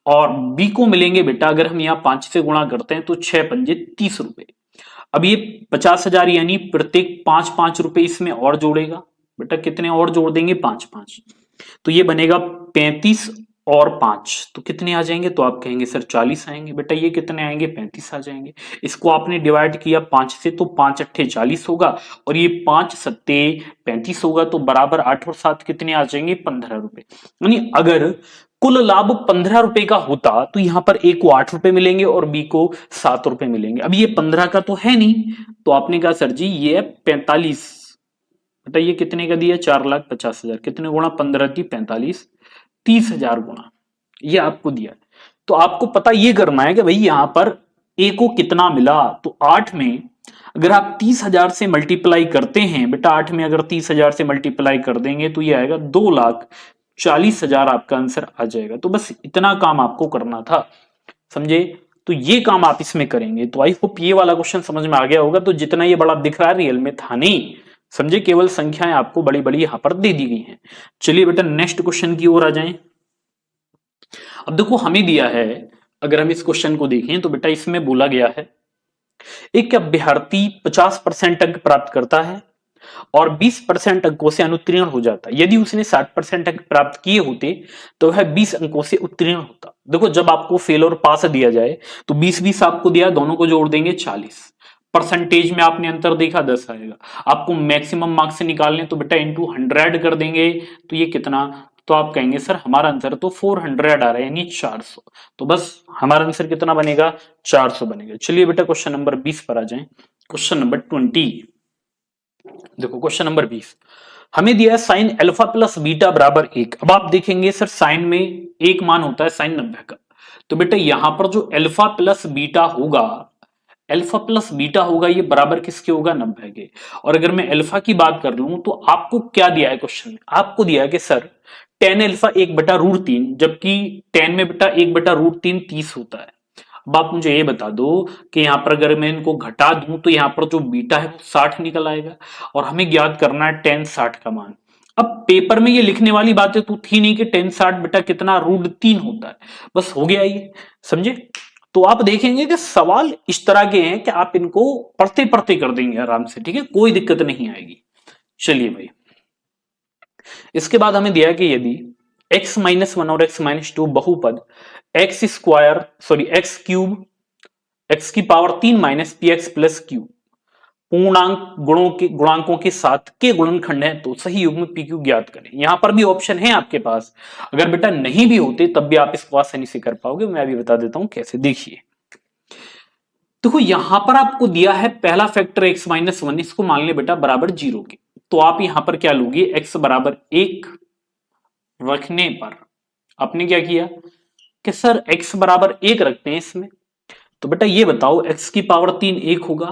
और बी को मिलेंगे बेटा अगर हम यहाँ 5 से गुणा करते हैं तो 6 पंजे 30 रुपए। अब ये 50,000 यानी प्रत्येक 5-5 रुपए इसमें और जोड़ेगा, बेटा कितने और जोड़ देंगे 5-5, तो ये बनेगा 35 और 5, तो कितने आ जाएंगे, तो आप कहेंगे सर 40 आएंगे। बेटा ये कितने आएंगे 35 आ जाएंगे। इसको आपने डिवाइड किया 5 से तो 5 अट्ठे 40 होगा और ये 5 सत्ते 35 होगा, तो बराबर 8 और 7 कितने आ जाएंगे 15 रुपए। यानी अगर कुल लाभ 15 रुपए का होता तो यहां पर ए को 8 रुपए मिलेंगे और बी को 7 रुपए मिलेंगे। अब ये 15 का तो है नहीं, तो आपने कहा सर जी ये है 45। बेटा ये कितने का दिया 4,50,000, कितने गुणा 15 की 45, 30,000 गुणा, ये आपको दिया। तो आपको पता ये करना है कि भाई यहां पर ए को कितना मिला। तो 8 में अगर आप 30,000 से मल्टीप्लाई करते हैं बेटा, 8 में अगर 30,000 से मल्टीप्लाई कर देंगे तो ये आएगा 2,40,000 आपका आंसर आ जाएगा। तो बस इतना काम आपको करना था, समझे। तो ये काम आप इसमें करेंगे। तो आई होप ये वाला क्वेश्चन समझ में आ गया होगा। तो जितना ये बड़ा दिख रहा है रियल में था नहीं, समझे, केवल संख्याएं आपको बड़ी बड़ी यहां पर दे दी गई हैं। चलिए बेटा नेक्स्ट क्वेश्चन की ओर आ जाएं। अब देखो हमें दिया है, अगर हम इस क्वेश्चन को देखें तो बेटा इसमें बोला गया है एक अभ्यर्थी 50% अंक प्राप्त करता है और 20% अंकों से अनुत्तीर्ण हो जाता है। यदि उसने 60% अंक प्राप्त किए होते तो वह 20 अंकों से उत्तीर्ण होता। देखो जब आपको फेल और पास दिया जाए तो 20-20 आपको दिया, दोनों को जोड़ देंगे 40, परसेंटेज में आपने अंतर देखा 10 आएगा। आपको मैक्सिमम मार्क्स से निकालने तो बेटा इंटू 100 कर देंगे तो ये कितना, तो आप कहेंगे सर हमारा आंसर तो 400 आ रहा है यानी 400। तो बस हमारा आंसर कितना बनेगा, 400 बनेगा। चलिए बेटा क्वेश्चन नंबर 20 पर आ जाएं। क्वेश्चन नंबर 20, देखो क्वेश्चन नंबर 20 हमें दिया है साइन अल्फा प्लस बीटा बराबर 1। अब आप देखेंगे सर साइन में एक मान होता है साइन 90 का, तो बेटा यहां पर जो अल्फा प्लस बीटा होगा, अल्फा प्लस बीटा होगा ये बराबर किसके होगा, 90 के। और अगर मैं अल्फा की बात कर लूं तो आपको क्या दिया है क्वेश्चन में, आपको दिया है कि सर टेन अल्फा 1/√3, जबकि टेन में बेटा 1/√3 30 होता है। अब आप मुझे ये बता दो कि यहां पर अगर मैं इनको घटा दूं तो यहां पर जो बीटा है वो 60 निकल आएगा, और हमें ज्ञात करना है टेन 60 का मान। अब पेपर में ये लिखने वाली बातें तो थी नहीं कि टेन 60 बेटा कितना √3 होता है, बस हो गया ये, समझे। तो आप देखेंगे कि सवाल इस तरह के हैं कि आप इनको पढ़ते पढ़ते कर देंगे आराम से, ठीक है, कोई दिक्कत नहीं आएगी। चलिए भाई, इसके बाद हमें दिया है कि यदि x-1 और x-2 बहुपद X square sorry X cube X की power 3 minus P X plus Q पूर्णांक गुणांकों के साथ के गुणनखंड है तो सही युग्म पी क्यू ज्ञात करें। यहां पर भी ऑप्शन है आपके पास, अगर बेटा नहीं भी होते तब भी आप इसको आसानी से कर पाओगे। मैं अभी बता देता हूं कैसे, देखिए देखो यहां पर आपको दिया है पहला फैक्टर x-1, इसको मान ले बेटा बराबर 0 के, तो आप यहां पर क्या लोगे, x बराबर 1 रखने पर आपने क्या किया कि सर x बराबर 1 रखते हैं इसमें, तो बेटा ये बताओ x की पावर 3 1 होगा,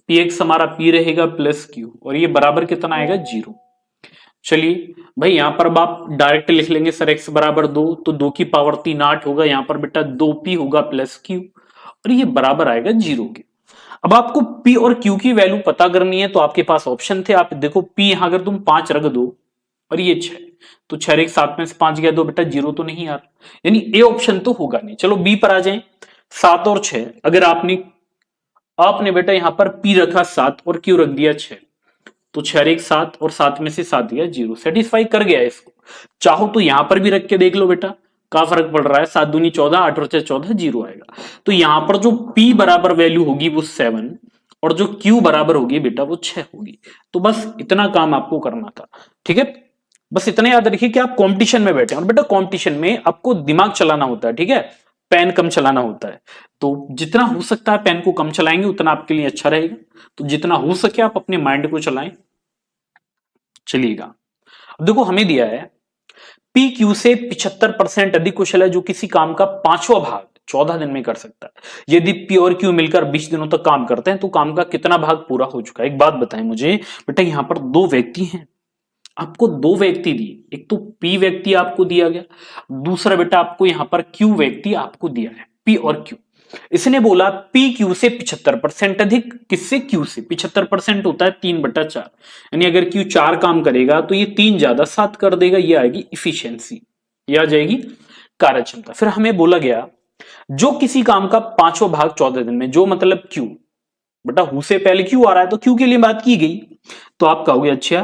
पी एक्स हमारा p रहेगा प्लस क्यू, और ये बराबर कितना आएगा 0। चलिए भाई यहां पर अब आप डायरेक्ट लिख लेंगे सर x बराबर 2, तो 2 की पावर 3 8 होगा, यहां पर बेटा 2p होगा प्लस क्यू, और ये बराबर आएगा 0 के। अब आपको p और q की वैल्यू पता करनी है तो आपके पास ऑप्शन थे, आप देखो p यहां अगर तुम 5 रख दो और ये 6, तो 6 एक 7 में से 5 गया, दो बेटा 0 तो नहीं आ रहा, यानी ए ऑप्शन तो होगा नहीं। चलो बी पर आ जाए, 7 और 6, अगर आपने आपने बेटा यहां पर p रखा 7 और q रख दिया 6, तो 6 एक 7 और 7 में से 7 गया 0, सेटिस्फाई कर गया इसको। चाहो तो यहां पर भी रख के देख लो बेटा, का फर्क पड़ रहा है, 7 दूनी 14, 8 और 6 14, 0 आएगा। तो यहां पर जो p बराबर वैल्यू होगी वो 7 और जो q बराबर होगी बेटा वो 6 होगी। तो बस इतना काम आपको करना था, ठीक है। बस इतना याद रखिए कि आप कंपटीशन में बैठे हैं, और बेटा कंपटीशन में आपको दिमाग चलाना होता है, ठीक है, पेन कम चलाना होता है। तो जितना हो सकता है पेन को कम चलाएंगे उतना आपके लिए अच्छा रहेगा, तो जितना हो सके आप अपने माइंड को चलाएं। चलिएगा, अब देखो हमें दिया है पी क्यू से 75% अधिक कुशल है जो किसी काम का 5वां भाग 14 दिन में कर सकता है। यदि पी और क्यू मिलकर 20 दिनों तक काम करते हैं तो काम का कितना भाग पूरा हो चुका है। एक बात बताएं मुझे बेटा, यहां पर दो व्यक्ति हैं, आपको दो व्यक्ति दिए, एक तो पी व्यक्ति आपको दिया गया, दूसरा बेटा आपको यहां पर क्यू व्यक्ति आपको दिया है, पी और क्यू। इसने बोला पी क्यू से 75% अधिक, किससे, क्यू से। 75% होता है 3/4, यानी अगर क्यू 4 काम करेगा तो ये 3 ज्यादा 7 कर देगा, ये आएगी इफिशियंसी, ये आ जाएगी कार्यक्षमता। फिर हमें बोला गया जो किसी काम का 5वां भाग 14 दिन में, जो मतलब क्यू, बेटा हु से पहले क्यू आ रहा है तो क्यू के लिए बात की गई, तो आप कहोगे अच्छा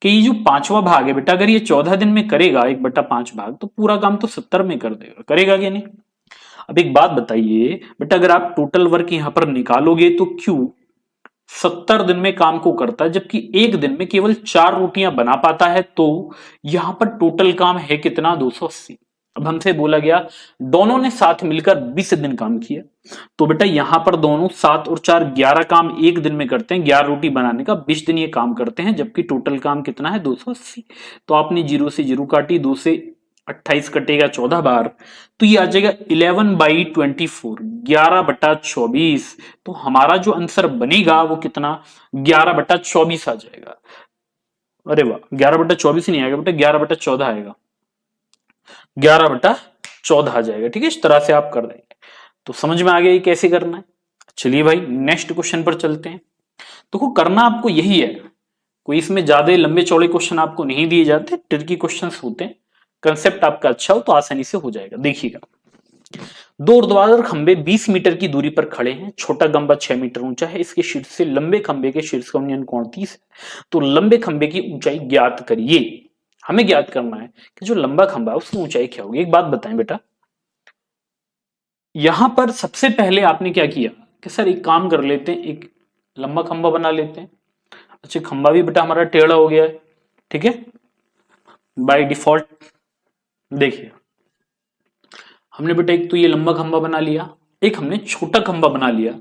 कि ये जो 5वां भाग है बेटा अगर ये 14 दिन में करेगा 1/5 भाग, तो पूरा काम तो 70 में कर देगा, करेगा कि नहीं। अब एक बात बताइए बेटा, अगर आप टोटल वर्क यहां पर निकालोगे तो क्यू 70 दिन में काम को करता है, जबकि एक दिन में केवल 4 रोटियां बना पाता है, तो यहां पर टोटल काम है कितना, 280। अब हमसे बोला गया दोनों ने साथ मिलकर 20 दिन काम किया, तो बेटा यहां पर दोनों 7 और 4 11 काम एक दिन में करते हैं, 11 रोटी बनाने का 20 दिन ये काम करते हैं, जबकि टोटल काम कितना है 280। तो आपने 0 से 0 काटी, 2 से 28 कटेगा 14 बार, तो ये आ जाएगा 11/24, 11/24। तो हमारा जो आंसर बनेगा वो कितना, 11/24 आ जाएगा। अरे वाह, 11/24 नहीं आएगा बेटा, 11/14 आएगा, 11/14 आ जाएगा, ठीक है। इस तरह से आप कर देंगे तो समझ में आ गया ये कैसे करना है। चलिए भाई नेक्स्ट क्वेश्चन पर चलते हैं। तो करना आपको यही है, कोई इसमें ज्यादा लंबे चौड़े क्वेश्चन आपको नहीं दिए जाते, ट्रिकी क्वेश्चंस होते हैं, कंसेप्ट आपका अच्छा हो तो आसानी से हो जाएगा। देखिएगा, दो ऊर्ध्वाधर खंबे 20 मीटर की दूरी पर खड़े हैं, छोटा खंबा 6 मीटर ऊंचा है, इसके शीर्ष से लंबे खंबे के शीर्ष का उन्नयन कोण 30 है, तो लंबे खंबे की ऊंचाई ज्ञात करिए। हमें ज्ञात करना है कि जो लंबा खंबा है उसकी ऊंचाई क्या होगी। एक बात बताएं बेटा, यहां पर सबसे पहले आपने क्या किया कि सर एक काम कर लेते हैं, एक लंबा खंबा बना लेते हैं। अच्छा, खंबा भी बेटा हमारा टेढ़ा हो गया है, ठीक है, बाय डिफॉल्ट। देखिए हमने बेटा एक तो ये लंबा खंबा बना लिया, एक हमने छोटा खंबा बना लिया,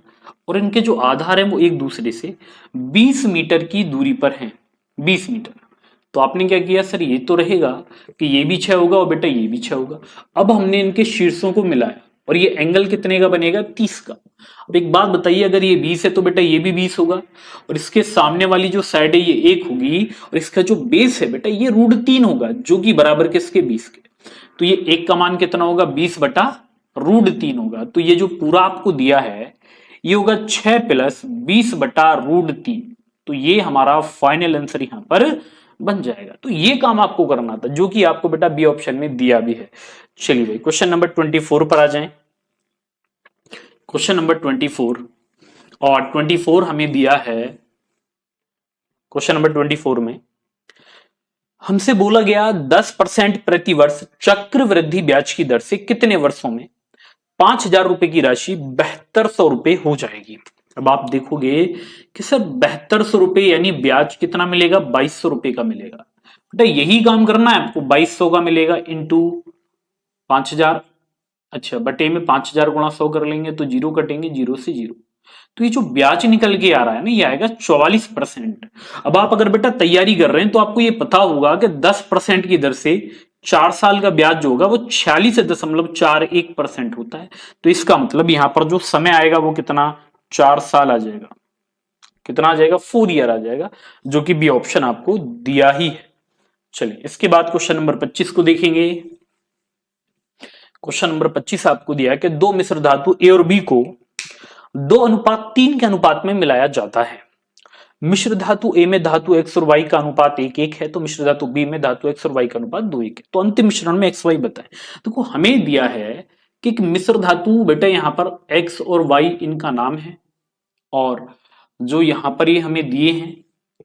और इनके जो आधार है वो एक दूसरे से 20 मीटर की दूरी पर हैं, 20 मीटर। तो आपने क्या किया सर, ये तो रहेगा कि ये भी 6 होगा और बेटा ये भी 6 होगा। अब हमने इनके शीर्षों को मिलाया और ये एंगल कितने का बनेगा, 30 का। अब एक बात बताइए, अगर ये 20 है तो बेटा ये भी 20 होगा, और इसके सामने वाली जो साइड है ये 1 होगी, और इसका जो बेस है बेटा ये √3 होगा, जो कि बराबर किसके, 20 के। तो ये 1 का मान कितना होगा, 20 बटा √3 होगा। तो ये जो पूरा आपको दिया है ये होगा 6 + 20 बटा √3। तो ये हमारा फाइनल आंसर यहां पर बन जाएगा। तो ये काम आपको करना था, जो कि आपको बेटा बी ऑप्शन में दिया भी है। चलिए भाई क्वेश्चन नंबर 24 पर आ जाएं। क्वेश्चन नंबर 24, और 24 हमें दिया है, क्वेश्चन नंबर 24 में हमसे बोला गया 10% प्रति वर्ष चक्रवृद्धि ब्याज की दर से कितने वर्षों में 5,000 रुपए की राशि 7200 रुपए हो जाएगी। अब आप देखोगे कि सर 7200 रुपए यानी ब्याज कितना मिलेगा, 2200 रुपए का मिलेगा। बेटा यही काम करना है आपको, 2200 का मिलेगा इंटू 5,000। अच्छा, बटे में 5,000 गुणा 100 कर लेंगे तो जीरो कटेंगे, जीरो से जीरो। तो ये जो ब्याज निकल के आ रहा है ना, ये आएगा 44%। अब आप अगर बेटा तैयारी कर रहे हैं तो आपको ये पता होगा कि 10% की दर से 4 साल का ब्याज जो होगा वो 46.41% होता है। तो इसका मतलब यहां पर जो समय आएगा वो कितना, 4 साल आ जाएगा। कितना आ जाएगा, 4 ईयर आ जाएगा, जो कि बी ऑप्शन आपको दिया ही है। चलिए इसके बाद क्वेश्चन नंबर 25 को देखेंगे। क्वेश्चन नंबर 25 आपको दिया है कि दो मिश्र धातु ए और बी को 2:3 के अनुपात में मिलाया जाता है। मिश्र धातु ए में धातु एक्स और वाई का अनुपात 1:1 है, तो मिश्र धातु बी में धातु एक्स और वाई का अनुपात 2:1 है। तो अंतिम मिश्रण में एक्स वाई बताएं। देखो हमें दिया है कि एक मिश्र धातु, बेटा यहां पर एक्स और वाई इनका नाम है, और जो यहां पर ये हमें दिए हैं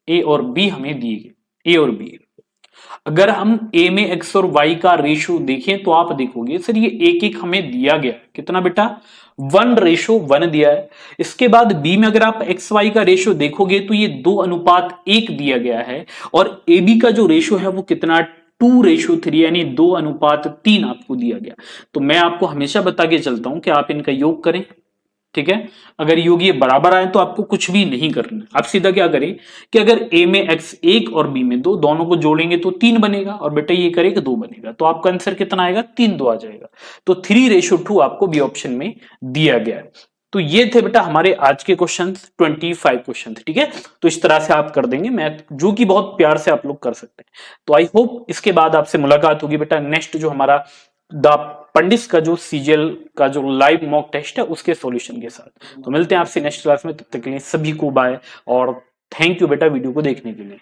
ए और बी हमें दिए गए, ए और बी। अगर हम ए में एक्स और वाई का रेशियो देखें तो आप देखोगे सर ये 1:1 हमें दिया गया, कितना बेटा, 1:1 दिया है। इसके बाद बी में अगर आप एक्स वाई का रेशियो देखोगे तो ये 2:1 दिया गया है, और ए बी का जो रेशियो है वो कितना, 2:3 यानी 2:3 आपको दिया गया। तो मैं आपको हमेशा बता के चलता हूं कि आप इनका योग करें, ठीक है। अगर योग ये बराबर आए तो आपको कुछ भी नहीं करना, आप सीधा क्या करें कि अगर ए में x 1 और b में 2, दोनों को जोड़ेंगे तो 3 बनेगा, और बेटा ये करेगा 2 बनेगा, तो आपका आंसर कितना आएगा, 3:2 आ जाएगा। तो 3:2 आपको बी ऑप्शन में दिया गया है। तो ये थे बेटा हमारे आज के क्वेश्चंस, 25 क्वेश्चन, ठीक है। तो इस तरह से आप कर देंगे मैथ, जो कि बहुत प्यार से आप लोग कर सकते हैं। तो आई होप इसके बाद आपसे मुलाकात होगी बेटा नेक्स्ट जो हमारा द पंडित का जो सीजीएल का जो लाइव मॉक टेस्ट है उसके सॉल्यूशन के साथ। तो मिलते हैं आपसे नेक्स्ट क्लास में, तब तक के लिए सभी को बाय और थैंक यू बेटा वीडियो को देखने के लिए।